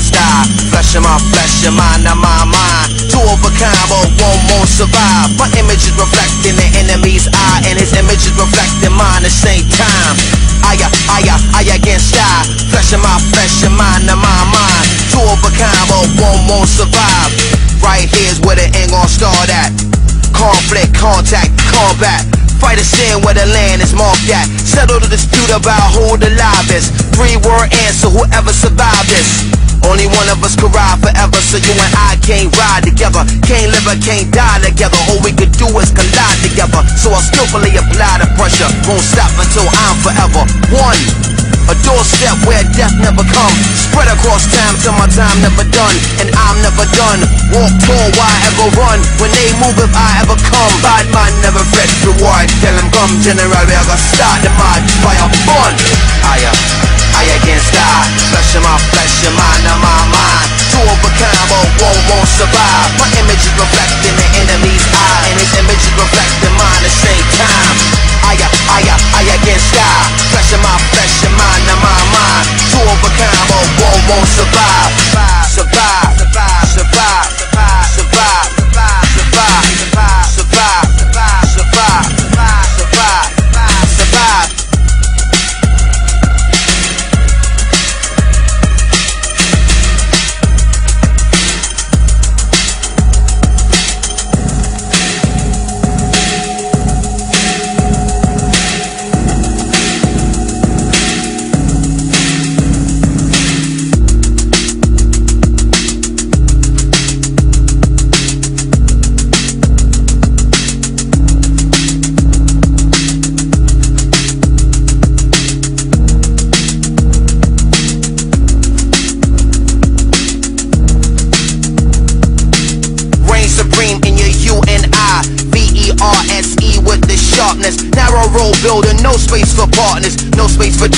against I. Flesh of my flesh, your mind of my mind. Two of a kind, but one won't survive. My image is reflecting the enemy's eye, and his image is reflecting mine at the same time. I against I. Flesh of my flesh, your mind of my mind. Two of a kind, but one won't survive. Right here's where the end gon' start at. Conflict, contact, combat. Fight a sin where the land is marked at. Settle the dispute about who the live is. 3-word answer, whoever survived this. Only one of us could ride forever, so you and I can't ride together. Can't live or can't die together. All we could do is collide together. So I'll skillfully apply the pressure. Won't stop until I'm forever one. A doorstep where death never comes. Spread across time till my time never done. And I'm never done. Walk tall, why ever run? When they move, if I ever come. Bad man never fret reward. Tell them come, general, we are gonna start the march by a fun. I against I. Flesh of my flesh, your mind of my mind. Two of a kind, but one won't survive. My image is reflecting the enemy's eye, and his image is reflecting mine at the same time. I against I. Flesh of my flesh, your mind of my mind. Two of a kind, but one won't survive. Survive, survive, survive, survive, survive, survive, survive, survive, survive, survive, survive. Supreme in your U and I. VERSE with the sharpness. Narrow road building, no space for partners, no space for